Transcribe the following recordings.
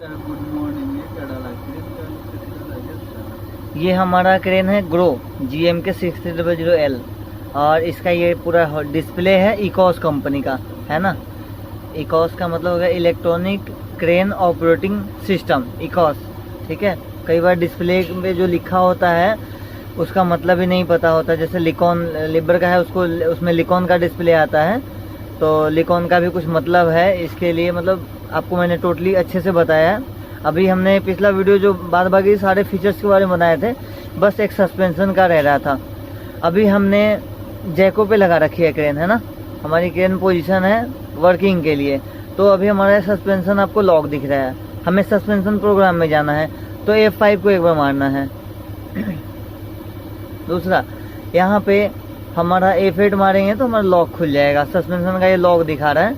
Good morning. ये हमारा crane है ग्रो GMK 6300L और इसका ये पूरा डिस्प्ले है इकोस कंपनी का, है ना। इकोस का मतलब हो गया electronic crane operating system, Eeco, ठीक है। कई बार डिस्प्ले में जो लिखा होता है उसका मतलब ही नहीं पता होता। जैसे लिकॉन लिबर का है, उसको उसमें लिकॉन का डिस्प्ले आता है, तो लिकॉन का भी कुछ मतलब है। इसके लिए मतलब आपको मैंने टोटली अच्छे से बताया। अभी हमने पिछला वीडियो जो बाद बाकी सारे फीचर्स के बारे में बनाए थे, बस एक सस्पेंशन का रह रहा था। अभी हमने जैको पे लगा रखी है क्रेन, है ना। हमारी क्रेन पोजीशन है वर्किंग के लिए। तो अभी हमारा सस्पेंशन आपको लॉक दिख रहा है। हमें सस्पेंशन प्रोग्राम में जाना है तो F5 को एक बार मारना है। दूसरा, यहाँ पे हमारा F8 मारेंगे तो हमारा लॉक खुल जाएगा। सस्पेंशन का ये लॉक दिखा रहा है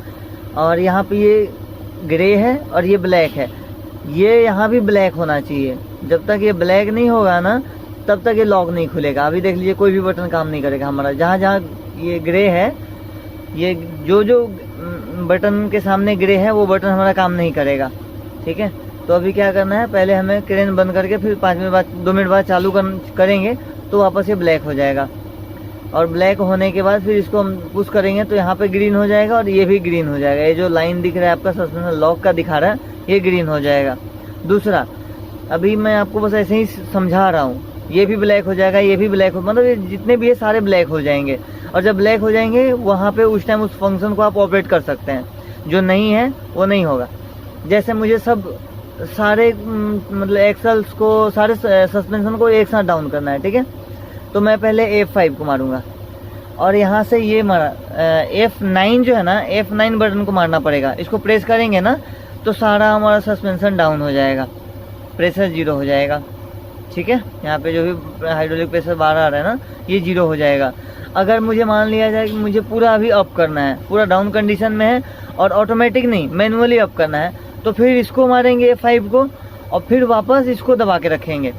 और यहाँ पे ये ग्रे है और ये ब्लैक है। ये यहाँ भी ब्लैक होना चाहिए। जब तक ये ब्लैक नहीं होगा ना तब तक ये लॉक नहीं खुलेगा। अभी देख लीजिए कोई भी बटन काम नहीं करेगा हमारा। जहाँ जहाँ ये ग्रे है, ये जो जो बटन के सामने ग्रे है वो बटन हमारा काम नहीं करेगा, ठीक है। तो अभी क्या करना है, पहले हमें क्रेन बंद करके फिर 5 मिनट बाद 2 मिनट बाद चालू करेंगे तो वापस ये ब्लैक हो जाएगा। और ब्लैक होने के बाद फिर इसको हम पुश करेंगे तो यहाँ पे ग्रीन हो जाएगा और ये भी ग्रीन हो जाएगा। ये जो लाइन दिख रहा है आपका सस्पेंशन लॉक का दिखा रहा है, ये ग्रीन हो जाएगा। दूसरा, अभी मैं आपको बस ऐसे ही समझा रहा हूँ, ये भी ब्लैक हो जाएगा, ये भी ब्लैक हो, मतलब ये जितने भी है सारे ब्लैक हो जाएंगे। और जब ब्लैक हो जाएंगे वहाँ पे उस टाइम उस फंक्शन को आप ऑपरेट कर सकते हैं। जो नहीं है वो नहीं होगा। जैसे मुझे सारे मतलब एक्सल्स को, सारे सस्पेंशन को एक साथ डाउन करना है, ठीक है। तो मैं पहले F5 को मारूंगा और यहाँ से ये मारा F9 जो है ना, F9 बटन को मारना पड़ेगा। इसको प्रेस करेंगे ना तो सारा हमारा सस्पेंशन डाउन हो जाएगा, प्रेशर 0 हो जाएगा, ठीक है। यहाँ पे जो भी हाइड्रोलिक प्रेशर बाहर आ रहा है ना, ये 0 हो जाएगा। अगर मुझे मान लिया जाए कि मुझे पूरा अभी अप करना है, पूरा डाउन कंडीशन में है और ऑटोमेटिक नहीं मैनुअली अप करना है, तो फिर इसको मारेंगे F5 को और फिर वापस इसको दबा के रखेंगे।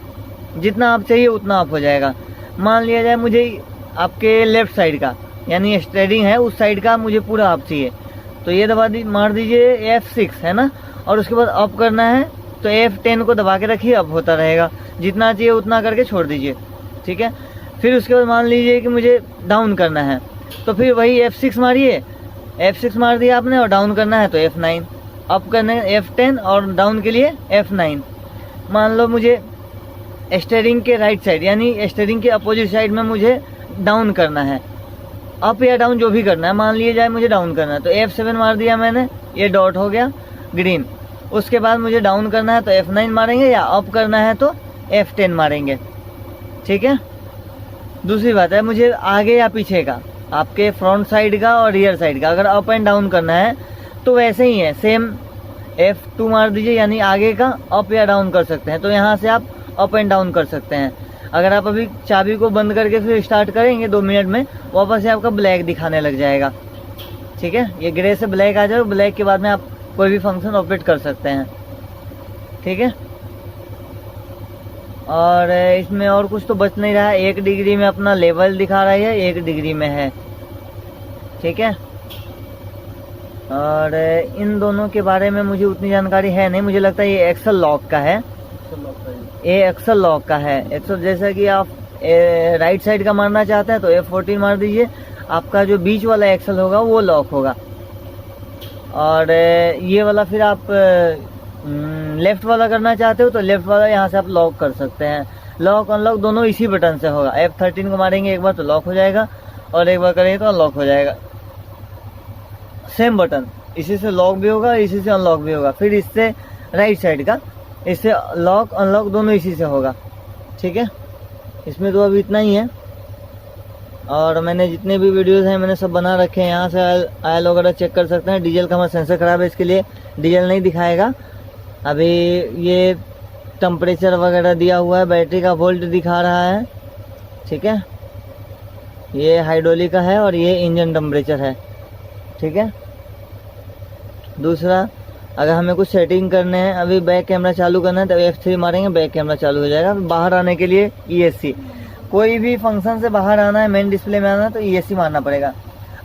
जितना आप चाहिए उतना अप हो जाएगा। मान लिया जाए मुझे आपके लेफ्ट साइड का यानी स्टेयरिंग है उस साइड का मुझे पूरा अप चाहिए, तो ये मार दीजिए F6, है ना। और उसके बाद अप करना है तो F10 को दबा के रखिए, अप होता रहेगा। जितना चाहिए उतना करके छोड़ दीजिए, ठीक है। फिर उसके बाद मान लीजिए कि मुझे डाउन करना है तो फिर वही F6 मारिए। F6 मार दिया आपने और डाउन करना है तो F9, अप करने F10 और डाउन के लिए F9। मान लो मुझे स्टीयरिंग के राइट साइड यानी स्टीयरिंग के अपोजिट साइड में मुझे डाउन करना है, अप या डाउन जो भी करना है। मान लिए जाए मुझे डाउन करना है तो F7 मार दिया मैंने, ये डॉट हो गया ग्रीन। उसके बाद मुझे डाउन करना है तो F9 मारेंगे या अप करना है तो F10 मारेंगे, ठीक है। दूसरी बात है, मुझे आगे या पीछे का, आपके फ्रंट साइड का और रियर साइड का अगर अप एंड डाउन करना है तो वैसे ही है, सेम F2 मार दीजिए यानी आगे का अप या डाउन कर सकते हैं। तो यहाँ से आप अप एंड डाउन कर सकते हैं। अगर आप अभी चाबी को बंद करके फिर स्टार्ट करेंगे 2 मिनट में, वापस से आपका ब्लैक दिखाने लग जाएगा, ठीक है। ये ग्रे से ब्लैक आ जाए, ब्लैक के बाद में आप कोई भी फंक्शन ऑपरेट कर सकते हैं, ठीक है। और इसमें और कुछ तो बच नहीं रहा है। 1 डिग्री में अपना लेवल दिखा रहा है, 1 डिग्री में है, ठीक है। और इन दोनों के बारे में मुझे उतनी जानकारी है नहीं। मुझे लगता है ये एक्सल लॉक का है, ये एक्सल लॉक का है। एक्सल जैसा कि आप राइट साइड का मारना चाहते हैं तो F14 मार दीजिए, आपका जो बीच वाला एक्सल होगा वो लॉक होगा। और ये वाला फिर आप लेफ्ट वाला करना चाहते हो तो लेफ्ट वाला यहाँ से आप लॉक कर सकते हैं। लॉक अनलॉक दोनों इसी बटन से होगा। F13 को मारेंगे एक बार तो लॉक हो जाएगा और एक बार करेंगे तो अनलॉक हो जाएगा। सेम बटन, इसी से लॉक भी होगा, इसी से अनलॉक भी होगा। फिर इससे राइट साइड का, इससे लॉक अनलॉक दोनों इसी से होगा, ठीक है। इसमें तो अभी इतना ही है। और मैंने जितने भी वीडियोस हैं मैंने सब बना रखे हैं। यहाँ से आयल वगैरह चेक कर सकते हैं। डीजल का हमारा सेंसर खराब है, इसके लिए डीजल नहीं दिखाएगा। अभी ये टेम्परेचर वगैरह दिया हुआ है, बैटरी का वोल्ट दिखा रहा है, ठीक है। ये हाइड्रोलिक का है और ये इंजन टेम्परेचर है, ठीक है। दूसरा, अगर हमें कुछ सेटिंग करने हैं, अभी बैक कैमरा चालू करना है तो F3 मारेंगे, बैक कैमरा चालू हो जाएगा। बाहर आने के लिए ESC, कोई भी फंक्शन से बाहर आना है, मेन डिस्प्ले में आना है तो ESC मारना पड़ेगा।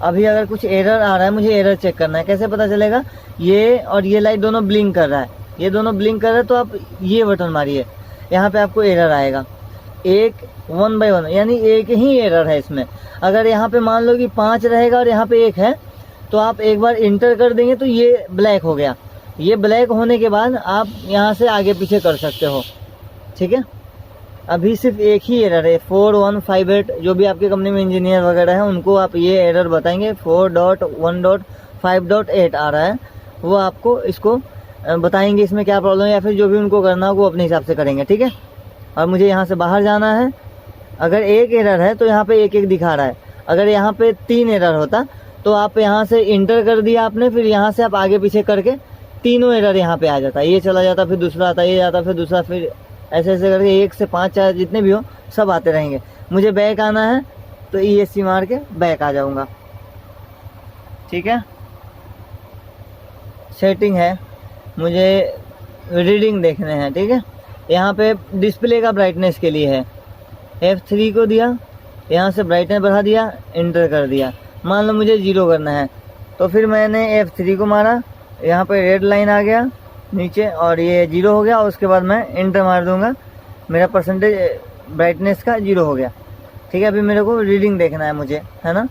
अभी अगर कुछ एरर आ रहा है, मुझे एरर चेक करना है, कैसे पता चलेगा? ये और ये लाइट दोनों ब्लिंक कर रहा है ये दोनों ब्लिंक कर रहे हैं तो आप ये बटन मारिए, यहाँ पे आपको एरर आएगा। एक 1 by 1 यानी एक ही एरर है इसमें। अगर यहाँ पे मान लो कि 5 रहेगा और यहाँ पे 1 है, तो आप एक बार इंटर कर देंगे तो ये ब्लैक हो गया। ये ब्लैक होने के बाद आप यहाँ से आगे पीछे कर सकते हो, ठीक है। अभी सिर्फ एक ही एरर है 4158, जो भी आपके कंपनी में इंजीनियर वगैरह है उनको आप ये एरर बताएंगे 4.1.5.8 आ रहा है, वो आपको इसको बताएंगे इसमें क्या प्रॉब्लम है, या फिर जो भी उनको करना हो वो अपने हिसाब से करेंगे, ठीक है। और मुझे यहाँ से बाहर जाना है। अगर एक एरर है तो यहाँ पे एक एक दिखा रहा है। अगर यहाँ पे 3 एरर होता तो आप यहाँ से इंटर कर दिया आपने, फिर यहाँ से आप आगे पीछे करके तीनों एरर यहाँ पे आ जाता, ये चला जाता, फिर दूसरा आता, ये आता, फिर दूसरा, फिर ऐसे ऐसे करके 1 से 5 4 जितने भी हो सब आते रहेंगे। मुझे बैक आना है तो ESC मार के बैक आ जाऊँगा, ठीक है। सेटिंग है, मुझे रीडिंग देखने हैं, ठीक है। यहाँ पे डिस्प्ले का ब्राइटनेस के लिए है, F3 को दिया, यहाँ से ब्राइटनेस बढ़ा दिया, इंटर कर दिया। मान लो मुझे 0 करना है तो फिर मैंने F3 को मारा, यहाँ पे रेड लाइन आ गया नीचे और ये 0 हो गया, और उसके बाद मैं इंटर मार दूंगा, मेरा परसेंटेज ब्राइटनेस का 0 हो गया, ठीक है। अभी मेरे को रीडिंग देखना है मुझे, है ना।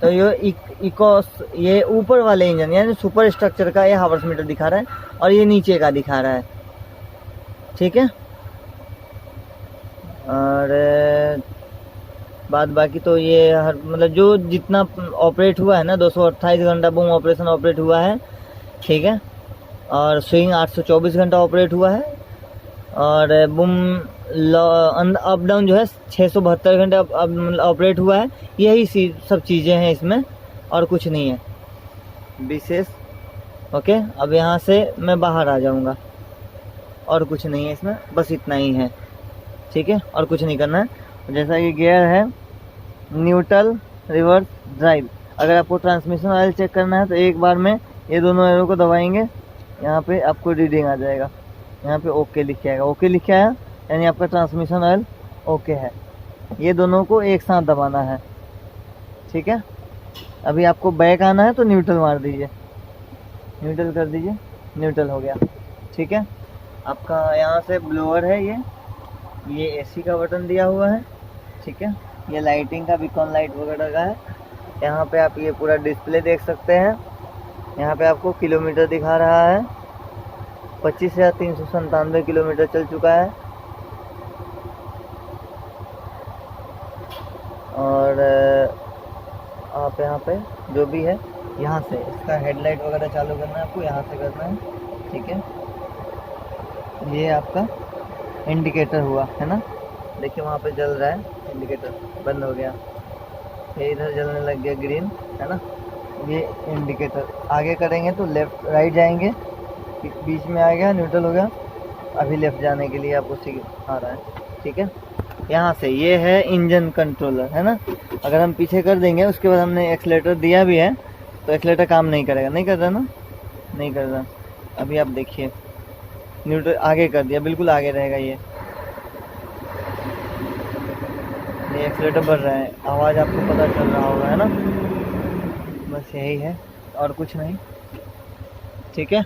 तो ये ऊपर वाले इंजन यानी सुपर स्ट्रक्चर का ये हावर्स मीटर दिखा रहा है और ये नीचे का दिखा रहा है, ठीक है। और बाद बाकी तो ये हर मतलब जो जितना ऑपरेट हुआ है ना, 228 घंटा बूम ऑपरेशन ऑपरेट हुआ है, ठीक है। और स्विंग 824 घंटा ऑपरेट हुआ है, और बूम अप डाउन जो है 672 घंटे ऑपरेट हुआ है। यही सब चीज़ें हैं इसमें और कुछ नहीं है विशेष, ओके। अब यहाँ से मैं बाहर आ जाऊँगा और कुछ नहीं है इसमें, बस इतना ही है, ठीक है। और कुछ नहीं करना है। जैसा कि गियर है न्यूट्रल, रिवर्स, ड्राइव। अगर आपको ट्रांसमिशन ऑयल चेक करना है तो एक बार में ये दोनों एरो को दबाएंगे, यहाँ पे आपको रीडिंग आ जाएगा, यहाँ पे ओके लिख के आएगा। ओके लिखा है यानी आपका ट्रांसमिशन ऑयल ओके है। ये दोनों को एक साथ दबाना है, ठीक है। अभी आपको बैक आना है तो न्यूट्रल मार दीजिए, न्यूट्रल कर दीजिए, न्यूट्रल हो गया, ठीक है। आपका यहाँ से ब्लोअर है, ये AC का बटन दिया हुआ है, ठीक है। ये लाइटिंग का बीकॉन लाइट वगैरह का है। यहाँ पे आप ये पूरा डिस्प्ले देख सकते हैं। यहाँ पे आपको किलोमीटर दिखा रहा है, 25,397 किलोमीटर चल चुका है। और आप यहाँ पे जो भी है, यहाँ से इसका हेडलाइट वगैरह चालू करना है आपको, यहाँ से करना है, ठीक है। ये आपका इंडिकेटर हुआ है ना, देखिए वहाँ पे जल रहा है इंडिकेटर, बंद हो गया। ये इधर जलने लग गया ग्रीन, है ना। ये इंडिकेटर आगे करेंगे तो लेफ्ट राइट जाएंगे, बीच में आ गया, न्यूट्रल हो गया। अभी लेफ्ट जाने के लिए आपको आ रहा है, ठीक है। यहाँ से ये है इंजन कंट्रोलर, है ना। अगर हम पीछे कर देंगे, उसके बाद हमने एक्सीलेटर दिया भी है तो एक्सीलेटर काम नहीं करेगा, नहीं कर रहा ना, नहीं कर रहा। अभी आप देखिए न्यूट्रल आगे कर दिया, बिल्कुल आगे रहेगा। ये एक्सीलेटर बढ़ रहा है, आवाज़ आपको पता चल रहा होगा, है ना। बस यही है और कुछ नहीं, ठीक है।